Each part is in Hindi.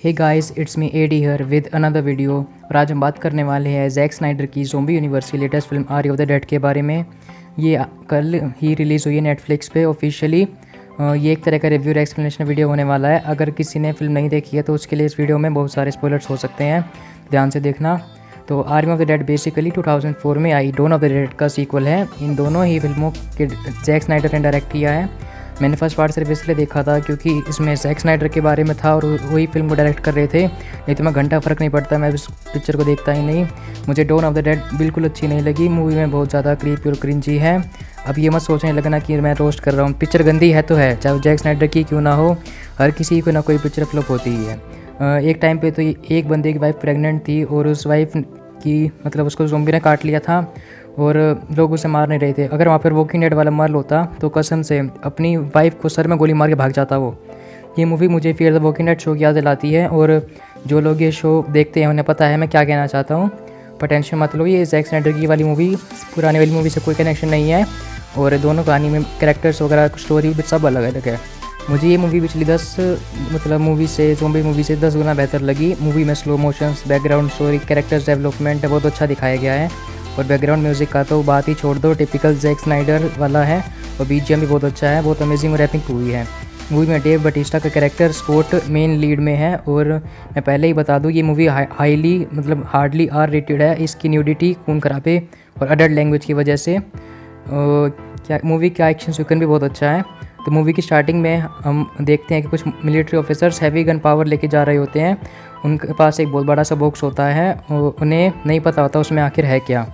Hey guys, it's me Eddie here with another video. और आज हम बात करने वाले हैं जैक स्नाइडर की ज़ॉम्बी यूनिवर्स की latest film Army of the Dead के बारे में। ये कल ही रिलीज़ हुई है नेटफ्लिक्स पे ऑफिशियली। ये एक तरह का रिव्यू और एक्सप्लेनेशन वीडियो होने वाला है। अगर किसी ने फिल्म नहीं देखी है तो उसके लिए इस वीडियो में बहुत सारे स्पॉयलर्स हो सकते हैं, ध्यान से देखना। तो army of the dead basically 2004 में आई डॉन ऑफ द डेड का सीक्वल है। इन दोनों ही फिल्मों के जैक स्नाइडर ने डायरेक्ट किया है। मैंने फर्स्ट पार्ट सिर्फ इसलिए देखा था क्योंकि इसमें जैक स्नाइडर के बारे में था और वही फिल्म को डायरेक्ट कर रहे थे। नहीं तो मैं घंटा फ़र्क नहीं पड़ता, मैं इस पिक्चर को देखता ही नहीं। मुझे डॉन ऑफ द डेड बिल्कुल अच्छी नहीं लगी। मूवी में बहुत ज़्यादा क्रीपी और क्रिंजी है। अब ये मत सोचने लगना कि मैं रोस्ट कर रहा हूँ। पिक्चर गंदी है तो है, चाहे जैक स्नाइडर की क्यों ना हो, हर किसी को ना कोई पिक्चर फ्लॉप होती ही है। एक टाइम पे तो एक बंदे की वाइफ प्रेग्नेंट थी और उस वाइफ की मतलब उसको ज़ॉम्बी ने काट लिया था और लोग उसे मार नहीं रहे थे। अगर वहाँ पर वॉकिंग डेड वाला मर होता तो कसम से अपनी वाइफ को सर में गोली मार के भाग जाता वो। ये मूवी मुझे fear the walking dead show की याद दिलाती है और जो लोग ये शो देखते हैं उन्हें पता है मैं क्या कहना चाहता हूँ। पर टेंशन मत लो, ये जैक स्नाइडर की वाली मूवी पुरानी वाली मूवी से कोई कनेक्शन नहीं है और दोनों कहानी में कैरेक्टर्स वगैरह स्टोरी भी सब अलग अलग है। मुझे ये मूवी पिछली 10 मूवी से ज़ॉम्बी मूवी से 10 गुना बेहतर लगी। मूवी में slow motions, background story, characters development बहुत अच्छा दिखाया गया है और बैकग्राउंड म्यूज़िक का तो बात ही छोड़ दो, टिपिकल जैक स्नाइडर वाला है। और बीजीएम भी बहुत अच्छा है, बहुत अमेजिंग और एपिक मूवी है। मूवी में डेव बटिस्टा का कैरेक्टर स्कॉट मेन लीड में है और मैं पहले ही बता दूं ये movie highly hardly R rated है। इसकी न्यूडिटी, खून खराबे और अडल्ट लैंग्वेज की वजह से क्या मूवी का एक्शन सीक्वेंस भी बहुत अच्छा है। तो मूवी की स्टार्टिंग में हम देखते हैं कि कुछ military officers heavy gun power लेके जा रहे होते हैं। उनके पास एक बहुत बड़ा सा बॉक्स होता है और उन्हें नहीं पता होता उसमें आखिर है क्या।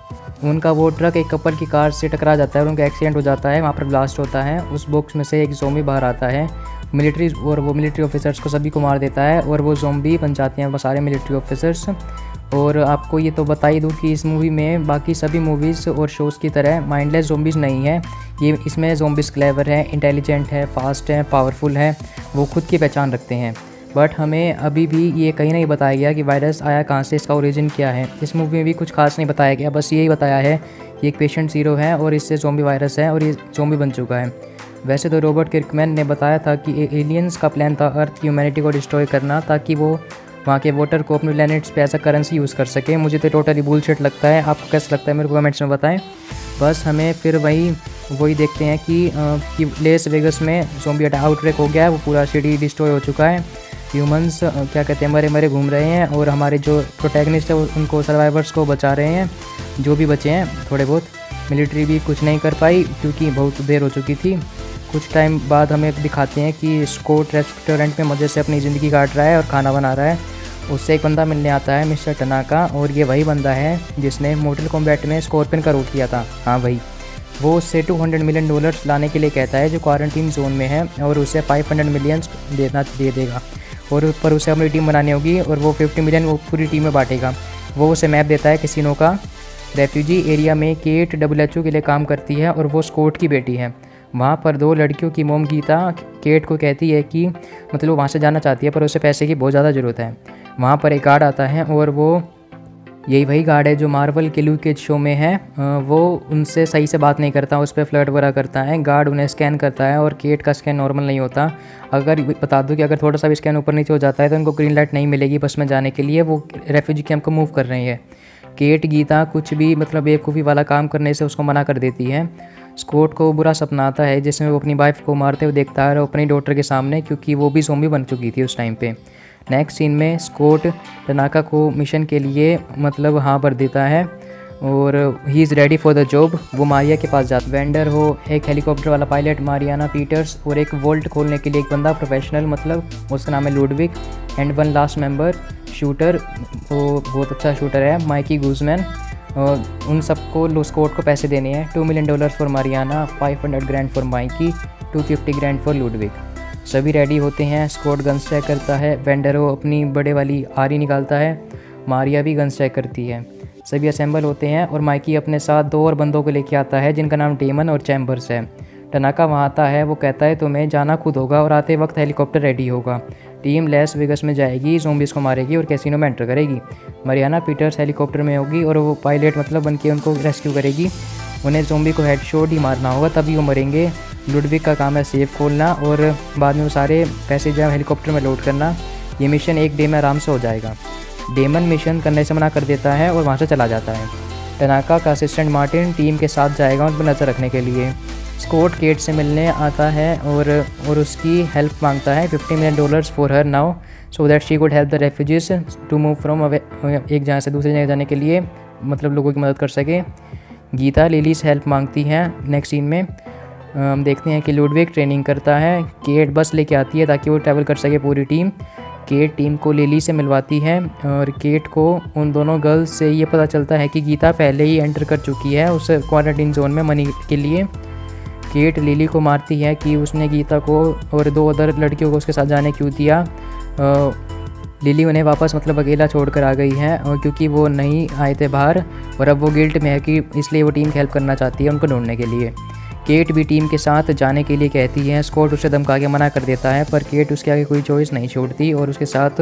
उनका वो ट्रक एक कपल की कार से टकरा जाता है और उनका एक्सीडेंट हो जाता है। वहाँ पर ब्लास्ट होता है, उस बॉक्स में से एक ज़ॉम्बी बाहर आता है मिलिट्री और वो मिलिट्री ऑफिसर्स को सभी को मार देता है और वो ज़ॉम्बी बन जाते हैं वो सारे मिलिट्री ऑफिसर्स। और आपको ये तो बता ही दूँ कि इस मूवी में बाकी सभी मूवीज़ और शोज़ की तरह माइंडलेस ज़ॉम्बीज़ नहीं है। ये इसमें ज़ॉम्बीज़ क्लेवर है, इंटेलिजेंट है, फास्ट है, पावरफुल है, वो खुद की पहचान रखते हैं। बट हमें अभी भी ये कहीं नहीं बताया गया कि वायरस आया कहाँ से, इसका ओरिजिन क्या है। इस मूवी में भी कुछ खास नहीं बताया गया, बस यही बताया है कि एक पेशेंट ज़ीरो है और इससे ज़ॉम्बी वायरस है और ये ज़ॉम्बी बन चुका है। वैसे तो रॉबर्ट किर्कमैन ने बताया था कि एलियंस का प्लान था अर्थ की ह्यूमैनिटी को डिस्ट्रॉय करना ताकि वो वहाँ के वाटर को अपने प्लैनेट्स पे एज अ करेंसी यूज़ कर सके। मुझे तो टोटली बुलशिट लगता है। आपको कैसा लगता है मेरे को कमेंट्स में बताएं। बस हमें फिर वही देखते हैं कि लेस वेगस में ज़ॉम्बी आउटब्रेक हो गया है, वो पूरा सिटी डिस्ट्रॉय हो चुका है। ह्यूमंस क्या कहते हैं मरे मरे घूम रहे हैं और हमारे जो प्रोटैगनिस्ट है उनको सर्वाइवर्स को बचा रहे हैं, जो भी बचे हैं थोड़े बहुत। मिलिट्री भी कुछ नहीं कर पाई क्योंकि बहुत देर हो चुकी थी। कुछ टाइम बाद हमें दिखाते हैं कि स्कॉट रेस्टोरेंट में मज़े से अपनी ज़िंदगी काट रहा है और खाना बना रहा है। उससे एक बंदा मिलने आता है, मिस्टर टनाका, और ये वही बंदा है जिसने मोर्टल कॉम्बैट में स्कॉर्पियन का रोल किया था। हाँ भाई, वो उससे $200 मिलियन लाने के लिए कहता है जो क्वारंटीन जोन में है और उसे 500 मिलियन दे देगा और पर उसे अपनी टीम बनानी होगी और वो 50 मिलियन वो पूरी टीम में बांटेगा। वो उसे मैप देता है कैसीनो का। रेफ्यूजी एरिया में केट WHO के लिए काम करती है और वो स्कॉट की बेटी है। वहाँ पर 2 लड़कियों की मोम गीता केट को कहती है कि मतलब वहाँ से जाना चाहती है पर उसे पैसे की बहुत ज़्यादा ज़रूरत है। वहाँ पर एक गार्ड आता है और वो यही वही गार्ड है जो मार्वल के लुक केज शो में है। वो उनसे सही से बात नहीं करता, उस पर फ्लर्ट वगैरह करता है। गार्ड उन्हें स्कैन करता है और केट का स्कैन नॉर्मल नहीं होता। अगर बता दूं कि अगर थोड़ा सा भी स्कैन ऊपर नीचे हो जाता है तो उनको ग्रीन लाइट नहीं मिलेगी बस में जाने के लिए। वो रेफ्यूजी कैंप को मूव कर रही है। केट गीता कुछ भी बेवकूफ़ी वाला काम करने से उसको मना कर देती है। स्कॉट को बुरा सपना आता है जिसमें वो अपनी वाइफ को मारते हुए देखता है और अपनी डॉटर के सामने, क्योंकि वो भी ज़ॉम्बी बन चुकी थी उस टाइम पे। नेक्स्ट सीन में स्कॉट टनाका को मिशन के लिए हाँ भर देता है और he is ready for the job. वो मारिया के पास जाता। वेंडर हो एक हेलीकॉप्टर वाला पायलट मारियाना पीटर्स और एक वोल्ट खोलने के लिए एक बंदा प्रोफेशनल उसका नाम है Ludwig and 1 last member shooter, वो बहुत अच्छा शूटर है, माइकी गूजमैन। उन सबको स्कॉट को पैसे देने हैं। $2 million for Mariana, 500 grand for Mikey, 250 grand for Ludwig. सभी रेडी होते हैं। स्कॉट गन्स चेक करता है, वेंडरो अपनी बड़े वाली आरी निकालता है, मारिया भी गन्स चेक करती है। सभी असेंबल होते हैं और माइकी अपने साथ 2 और बंदों को लेके आता है जिनका नाम डेमन और चैम्बर्स है। टनाका वहाँ आता है, वो कहता है तुम्हें जाना खुद होगा और आते वक्त हेलीकॉप्टर रेडी होगा। टीम लेस वेगस में जाएगी, ज़ॉम्बीज़ को मारेगी और कैसीनो में एंटर करेगी। मारियाना पीटर्स हेलीकॉप्टर में होगी और वो पायलट बन के उनको रेस्क्यू करेगी। उन्हें ज़ॉम्बी को हेडशॉट ही मारना होगा तभी वो मरेंगे। लुडविक का काम है सेफ खोलना और बाद में वो सारे पैसेंजर हेलीकॉप्टर में लोड करना। ये मिशन एक डे में आराम से हो जाएगा। डेमन मिशन करने से मना कर देता है और वहाँ से चला जाता है। टनाका का असिस्टेंट मार्टिन टीम के साथ जाएगा उन पर नज़र रखने के लिए। स्कॉट केट से मिलने आता है और उसकी हेल्प मांगता है, $50 million for her now so that she could help the refugees to move from एक जगह से दूसरी जगह जाने के लिए, मतलब लोगों की मदद कर सके। गीता लिली से हेल्प मांगती है। नेक्स्ट सीन में हम देखते हैं कि लुडविग ट्रेनिंग करता है। केट बस लेके आती है ताकि वो ट्रैवल कर सके पूरी टीम। केट टीम को लिली से मिलवाती है और केट को उन दोनों गर्ल्स से ये पता चलता है कि गीता पहले ही एंटर कर चुकी है उस क्वारंटीन जोन में मनी के लिए। केट लिली को मारती है कि उसने गीता को और 2 अदर लड़कियों को उसके साथ जाने क्यों दिया। लिली उन्हें वापस मतलब अकेला छोड़ कर आ गई है और क्योंकि वो नहीं आए थे बाहर, और अब वो गिल्ट में है कि इसलिए वो टीम की हेल्प करना चाहती है उनको ढूंढने के लिए। केट भी टीम के साथ जाने के लिए कहती है। स्कॉट उसे धमका के मना कर देता है, पर केट उसके आगे कोई चॉइस नहीं छोड़ती और उसके साथ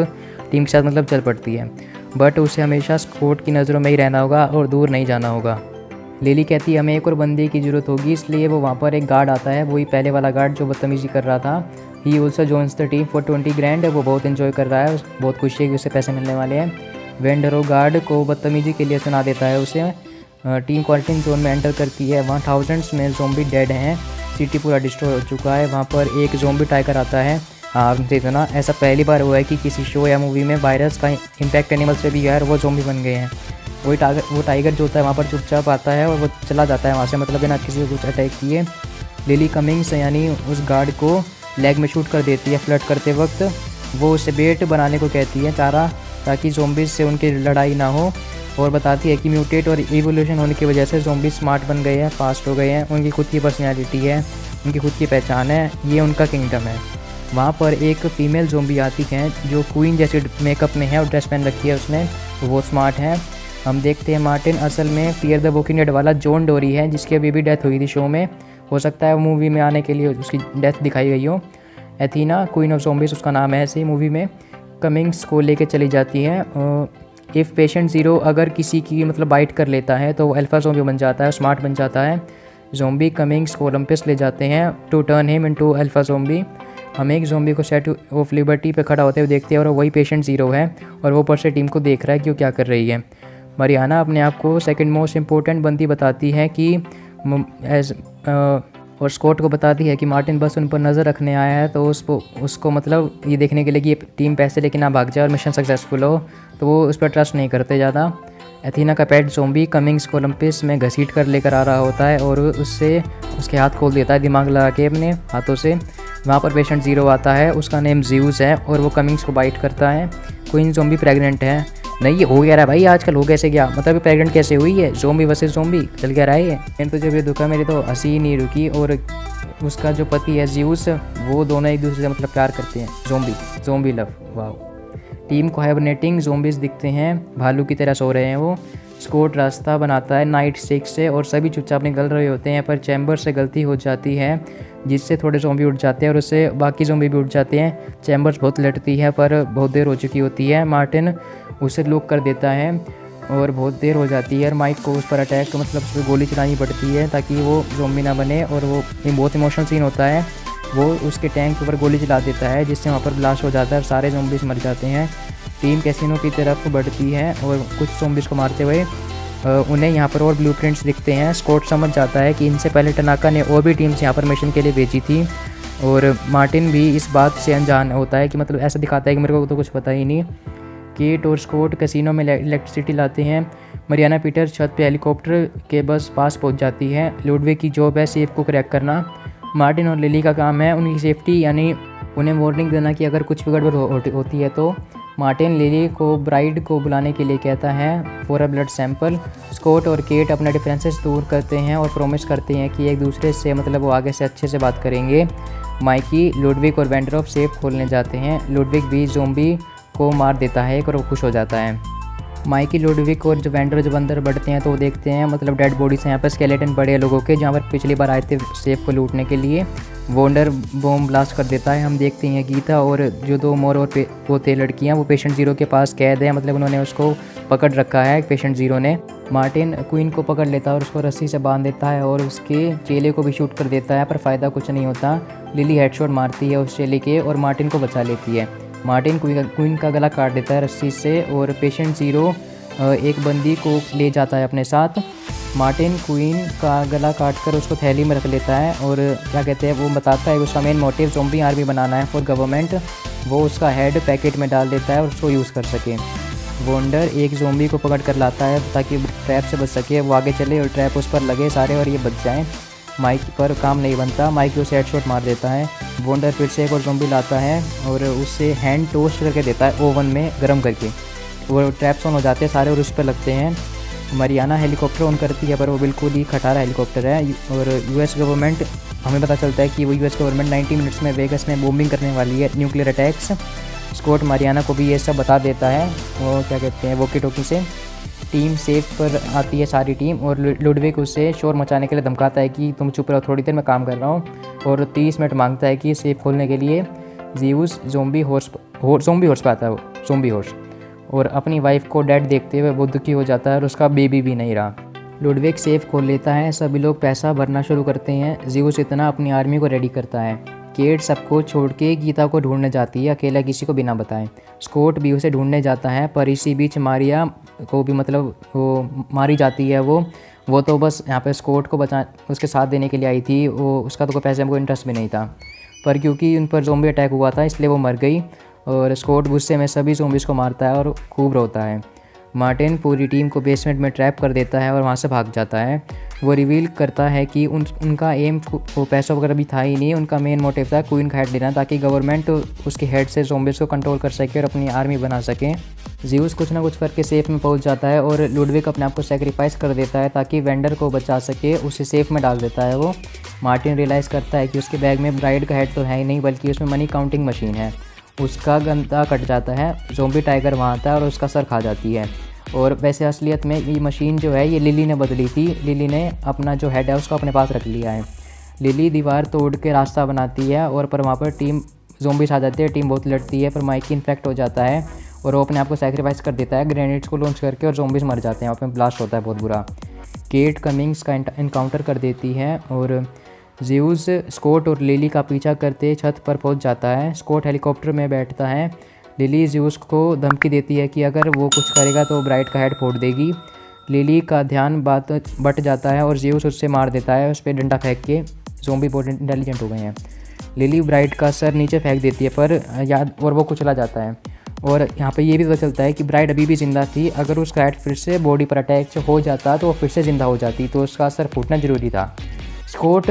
टीम के साथ मतलब चल पड़ती है। बट उसे हमेशा स्कॉट की नज़रों में ही रहना होगा और दूर नहीं जाना होगा। लिली कहती है हमें एक और बंदे की ज़रूरत होगी, इसलिए वो वहाँ पर एक गार्ड आता है, वही पहले वाला गार्ड जो बदतमीज़ी कर रहा था। He also joins the team for 20 grand। वो बहुत इन्जॉय कर रहा है, बहुत खुशी है कि उसे पैसे मिलने वाले हैं। वेंडरो गार्ड को बदतमीज़ी के लिए सुना देता है उसे। टीम क्वारंटीन जोन में एंटर करती है। वहाँ थाउजेंड्स में ज़ोंबी डेड हैं, सिटी पूरा डिस्ट्रॉय हो चुका है। वहाँ पर एक ज़ोंबी टाइगर आता है। हाँ देखो ना, ऐसा पहली बार हुआ है कि किसी शो या मूवी में वायरस का इम्पैक्ट एनिमल से भी है और वो ज़ोंबी बन गए हैं। वो टाइगर जो होता है वहाँ पर चुपचाप आता है और वो चला जाता है वहाँ से, मतलब बिना किसी को कुछ अटैक किए। लिली कमिंग्स यानी उस गार्ड को लेग में शूट कर देती है फ्लड करते वक्त। वो उसे बेट बनाने को कहती है, चारा, ताकि ज़ोंबीज़ से उनकी लड़ाई ना हो, और बताती है कि म्यूटेट और इवोल्यूशन होने की वजह से ज़ोंबी स्मार्ट बन गए हैं, फास्ट हो गए हैं, उनकी खुद की पर्सनैलिटी है, उनकी खुद की पहचान है, ये उनका किंगडम है। वहाँ पर एक फ़ीमेल ज़ोंबी आती है जो क्वीन जैसे मेकअप में है और ड्रेस पहन रखी है उसने, वो बहुत स्मार्ट है। हम देखते हैं मार्टिन असल में फियर द वॉकिंग डेड वाला जॉन डोरी है, जिसकी अभी भी डेथ हुई थी शो में। हो सकता है वो मूवी में आने के लिए उसकी डेथ दिखाई गई हो। एथीना क्वीन ऑफ ज़ोंबीज़ उसका नाम है ऐसे मूवी में। कमिंग्स को लेके चली जाती है। इफ़ पेशेंट 0 अगर किसी की मतलब बाइट कर लेता है तो वो अल्फ़ा ज़ोंबी बन जाता है, स्मार्ट बन जाता है। ज़ोंबी कमिंग्स को ओलंपस ले जाते हैं to turn him into alpha zombie. हम एक ज़ोंबी को स्टैचू ऑफ लिबर्टी पे खड़ा होते हुए देखते हैं और वही पेशेंट 0 है और वो ऊपर से टीम को देख रहा है कि वो क्या कर रही है। मरियाना अपने आप को सेकंड मोस्ट इम्पोर्टेंट बंदी बताती है कि और स्कॉट को बताती है कि मार्टिन बस उन पर नज़र रखने आया है, तो उसको मतलब ये देखने के लिए कि ये टीम पैसे लेके ना भाग जाए और मिशन सक्सेसफुल हो, तो वो उस पर ट्रस्ट नहीं करते ज़्यादा। एथीना का पेट ज़ोंबी कमिंग्स को ओलंपस में घसीट कर लेकर आ रहा होता है और उससे उसके हाथ खोल देता है दिमाग लगा के अपने हाथों से। वहाँ पर पेशेंट 0 आता है, उसका नेम ज़्यूस है और वो कमिंग्स को बाइट करता है। क्वीन ज़ोंबी प्रेग्नेंट है। नहीं ये हो गया रहा भाई, आजकल हो कैसे गया, मतलब प्रेग्नेंट कैसे हुई है, ज़ोंबी वर्सेस ज़ोंबी चल क्या रहा है। मैंने तो जब ये दुखा मेरी तो हंसी ही नहीं रुकी। और उसका जो पति है ज़्यूस, वो दोनों एक दूसरे से मतलब प्यार करते हैं। ज़ोंबी लव, वाह। टीम को हाइबरनेटिंग ज़ोंबीज़ दिखते हैं, भालू की तरह सो रहे हैं वो। स्कॉट रास्ता बनाता है नाइट 6 से और सभी चुपचाप निकल रहे होते हैं, पर चैम्बर से गलती हो जाती है जिससे थोड़े ज़ोंबी उठ जाते हैं और उससे बाकी ज़ोंबी भी उठ जाते हैं। चैम्बर्स बहुत लड़ती है पर बहुत देर हो चुकी होती है। मार्टिन उसे लॉक कर देता है और बहुत देर हो जाती है और माइक को उस पर अटैक मतलब उस पर गोली चलानी पड़ती है ताकि वो ज़ोंबी ना बने। और वो बहुत इमोशनल सीन होता है, वो उसके टैंक के ऊपर गोली चला देता है जिससे वहाँ पर ब्लास्ट हो जाता है और सारे ज़ोंबीज़ मर जाते हैं। टीम कैसीनो की तरफ बढ़ती है और कुछ ज़ोंबीज़ को मारते हुए उन्हें यहाँ पर और ब्लूप्रिंट्स दिखते हैं। स्कॉट समझ जाता है कि इनसे पहले टनाका ने और भी टीम्स यहाँ पर मिशन के लिए भेजी थी और मार्टिन भी इस बात से अनजान होता है कि मतलब ऐसा दिखाता है कि मेरे को तो कुछ पता ही नहीं। केट और स्कॉट कैसीनो में इलेक्ट्रिसिटी लाते हैं। मरियाना पीटर छत पे हेलीकॉप्टर के बस पास पहुंच जाती है। लुडविग की जॉब है सेफ को क्रैक करना। मार्टिन और लिली का काम है उनकी सेफ्टी, यानी उन्हें वार्निंग देना कि अगर कुछ भी गड़बड़ होती है तो। मार्टिन लिली को ब्राइड को बुलाने के लिए कहता है for a blood sample. Scott और केट अपने डिफरेंसेस दूर करते हैं और प्रॉमिस करते हैं कि एक दूसरे से मतलब वो आगे से अच्छे से बात करेंगे। माइकी, लुडविग और वेंडरॉफ सेफ खोलने जाते हैं। लुडविग भी ज़ोंबी को मार देता है और वो खुश हो जाता है। माइकी, लुडविग और जो वेंडर जब अंदर बढ़ते हैं तो वो देखते हैं मतलब डेड बॉडीज हैं यहाँ पर स्केलेटन बड़े लोगों के, जहाँ पर पिछली बार आए थे सेफ को लूटने के लिए। वोंडर बॉम्ब ब्लास्ट कर देता है। हम देखते हैं गीता और जो 2 मोर और वो थे लड़कियाँ, वो पेशेंट 0 के पास कैद है, मतलब उन्होंने उसको पकड़ रखा है पेशेंट 0 ने। मार्टिन क्वीन को पकड़ लेता है और उसको रस्सी से बांध देता है और उसके चेले को भी शूट कर देता है, पर फ़ायदा कुछ नहीं होता। लिली हेडशॉट मारती है उस चेले के और मार्टिन को बचा लेती है। मार्टिन क्वीन का गला काट देता है रस्सी से और पेशेंट ज़ीरो एक बंदी को ले जाता है अपने साथ। मार्टिन क्वीन का गला काट कर उसको थैली में रख लेता है और क्या कहते हैं वो बताता है उसका मेन मोटिव ज़ॉम्बी आर्मी बनाना है फॉर गवर्नमेंट। वो उसका हेड पैकेट में डाल देता है और उसको यूज़ कर सके। वंडर एक ज़ॉम्बी को पकड़ कर लाता है ताकि ट्रैप से बच सके, वो आगे चले और ट्रैप उस पर लगे सारे और ये बच जाएँ। माइक पर काम नहीं बनता, माइक उसे हेडशॉट मार देता है। वंडर फिर से एक और ज़ॉम्बी लाता है और उससे हैंड टोस्ट करके देता है ओवन में गर्म करके। वो ट्रैप्स ऑन हो जाते हैं सारे और उस पर लगते हैं। मरियाना हेलीकॉप्टर ऑन करती है पर वो बिल्कुल ही खटारा हेलीकॉप्टर है और यूएस गवर्नमेंट हमें पता चलता है कि वो यूएस गवर्नमेंट 90 मिनट्स में वेगस में बॉम्बिंग करने वाली है, न्यूक्लियर अटैक्स। स्कॉट मरियाना को भी ये सब बता देता है, वो क्या कहते हैं वॉकी टॉकी से। टीम सेफ पर आती है सारी टीम और लुडविक उसे शोर मचाने के लिए धमकाता है कि तुम चुप रहो, थोड़ी देर में काम कर रहा हूँ, और 30 मिनट मांगता है कि सेफ खोलने के लिए। ज़ीउस ज़ॉम्बी हॉर्स पे आता है वो ज़ॉम्बी हॉर्स, और अपनी वाइफ को डेड देखते हुए वो दुखी हो जाता है और उसका बेबी भी नहीं रहा। लुडविक सेफ खोल लेता है, सभी लोग पैसा भरना शुरू करते हैं। ज़ीउस इतना अपनी आर्मी को रेडी करता है। केट सबको छोड़ के गीता को ढूंढने जाती है अकेला, किसी को बिना बताए। स्कॉट भी उसे ढूंढने जाता है पर इसी बीच मारिया को भी मतलब वो मारी जाती है। वो तो बस यहाँ पे स्कॉट को बचा उसके साथ देने के लिए आई थी, वो उसका तो कोई पैसे में कोई इंटरेस्ट भी नहीं था, पर क्योंकि उन पर ज़ॉम्बी अटैक हुआ था इसलिए वो मर गई। और स्कॉट गुस्से में सभी ज़ॉम्बीज़ को मारता है और खूब रोता है। मार्टिन पूरी टीम को बेसमेंट में ट्रैप कर देता है और वहाँ से भाग जाता है। वो रिवील करता है कि उनका एम वो पैसा वगैरह भी था ही नहीं, उनका मेन मोटिव था क्वीन का हेड लेना ताकि गवर्नमेंट उसके हेड से ज़ॉम्बीज़ को कंट्रोल कर सके और अपनी आर्मी बना सके। ज़ीउस कुछ ना कुछ करके सेफ में पहुंच जाता है और लुडविक अपने आप को सेक्रीफाइस कर देता है ताकि वेंडर को बचा सके, उसे सेफ में डाल देता है वो। मार्टिन रियलाइज़ करता है कि उसके बैग में ब्राइड का हेड तो है ही नहीं बल्कि उसमें मनी काउंटिंग मशीन है। उसका गंदा कट जाता है, ज़ॉम्बी टाइगर वहाँ आता है और उसका सर खा जाती है। और वैसे असलियत में ये मशीन जो है ये लिली ने बदली थी, लिली ने अपना जो हेड है उसको अपने पास रख लिया है। लिली दीवार तोड़ के रास्ता बनाती है और पर वहाँ पर टीम ज़ॉम्बीज़ आ जाती है, टीम बहुत लड़ती है पर माइकी इन्फेक्ट हो जाता है और वो अपने आप को सैक्रिफाइस कर देता है ग्रेनेड्स को लॉन्च करके, और ज़ॉम्बीज़ मर जाते हैं, वहाँ पर ब्लास्ट होता है बहुत बुरा। केट कमिंग्स का इनकाउंटर कर देती है और ज़ीउस स्कॉट और लिली का पीछा करते छत पर पहुंच जाता है। स्कॉट हेलीकॉप्टर में बैठता है। लिली ज़ीउस को धमकी देती है कि अगर वो कुछ करेगा तो ब्राइड का हेड फोड़ देगी। लिली का ध्यान बात बट जाता है और ज़ीउस उससे मार देता है उस पर डंडा फेंक के। ज़ॉम्बी बहुत इंटेलिजेंट हो गए हैं। लिली ब्राइड का सर नीचे फेंक देती है पर और वो कुचला जाता है। और यहाँ पे ये भी पता चलता है कि ब्राइड अभी भी ज़िंदा थी, अगर उसका हेड फिर से बॉडी पर अटैक हो जाता तो वो फिर से ज़िंदा हो जाती, तो उसका सर फूटना ज़रूरी था। स्कॉट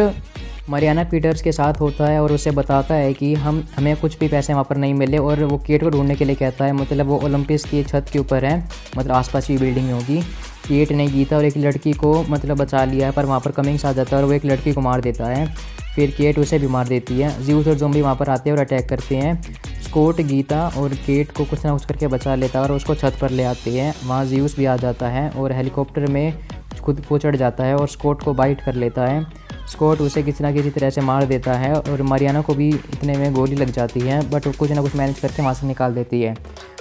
मरियाना पीटर्स के साथ होता है और उसे बताता है कि हमें कुछ भी पैसे वहाँ पर नहीं मिले, और वो केट को ढूंढने के लिए कहता है, मतलब वो ओलंपिस की छत के ऊपर है, मतलब आसपास की बिल्डिंग में होगी। केट ने गीता और एक लड़की को मतलब बचा लिया है पर वहाँ पर कमिंग्स आ जाता है और वो एक लड़की को मार देता है, फिर केट उसे भी मार देती है। ज़ीउस और ज़ॉम्बी वहाँ पर आते हैं और अटैक करते हैं। स्कॉट गीता और केट को कुछ ना कुछ करके बचा लेता है और उसको छत पर ले आते हैं। वहाँ ज़ीउस भी आ जाता है और हेलीकॉप्टर में खुद को चढ़ जाता है और स्कॉट को बाइट कर लेता है। स्कॉट उसे किसी ना किसी तरह से मार देता है और मरियाना को भी इतने में गोली लग जाती है, बट वो कुछ ना कुछ मैनेज करके वहाँ से निकाल देती है।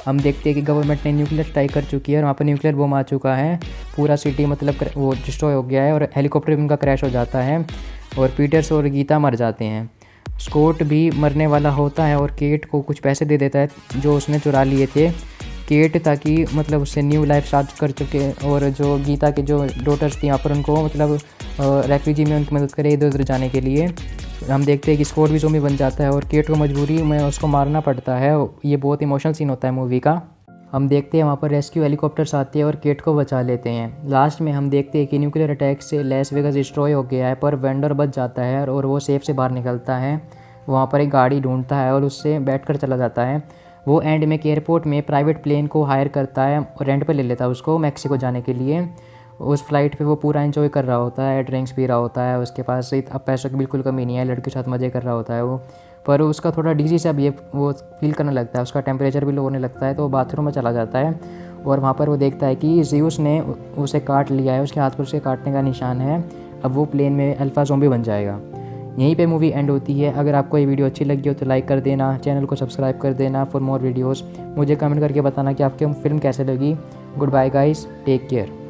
हम देखते हैं कि गवर्नमेंट ने न्यूक्लियर स्ट्राइक कर चुकी है और वहाँ पर न्यूक्लियर बम आ चुका है, पूरा सिटी मतलब वो डिस्ट्रॉय हो गया है और हेलीकॉप्टर भी उनका क्रैश हो जाता है और पीटर्स और गीता मर जाते हैं। स्कॉट भी मरने वाला होता है और केट को कुछ पैसे दे देता है जो उसने चुरा लिए थे। केट ताकि मतलब उससे न्यू लाइफ स्टार्ट कर चुके, और जो गीता के जो डॉटर्स थी यहाँ पर उनको मतलब रेफ्यूजी में उनकी मदद करे इधर उधर जाने के लिए। हम देखते हैं कि स्कॉट भी ज़ॉम्बी बन जाता है और केट को मजबूरी में उसको मारना पड़ता है। ये बहुत इमोशनल सीन होता है मूवी का। हम देखते हैं वहाँ पर रेस्क्यू हेलीकॉप्टर्स आती है और केट को बचा लेते हैं। लास्ट में हम देखते हैं कि न्यूक्लियर अटैक से लास वेगास डिस्ट्रॉय हो गया है पर वेंडर बच जाता है और वो सेफ से बाहर निकलता है। वहाँ पर एक गाड़ी ढूंढता है और उससे बैठकर चला जाता है। वो एंड में एयरपोर्ट में प्राइवेट प्लेन को हायर करता है और रेंट पे ले लेता है उसको मैक्सिको जाने के लिए। उस फ्लाइट पे वो पूरा एंजॉय कर रहा होता है, ड्रिंक्स पी रहा होता है, उसके पास अब पैसों की बिल्कुल कमी नहीं है, लड़के के साथ मज़े कर रहा होता है वो। पर उसका थोड़ा डिजीज सा भी वो फील करने लगता है, उसका टेम्परेचर भी लो होने लगता है, तो वो बाथरूम में चला जाता है और वहाँ पर वो देखता है कि ज़ीउस ने उसे काट लिया है, उसके हाथ पर उसे काटने का निशान है। अब वो प्लेन में अल्फा ज़ॉम्बी बन जाएगा। यहीं पे मूवी एंड होती है। अगर आपको ये वीडियो अच्छी लगी हो तो लाइक कर देना, चैनल को सब्सक्राइब कर देना फॉर मोर वीडियोस। मुझे कमेंट करके बताना कि आपको फिल्म कैसे लगी। Good bye guys, take care.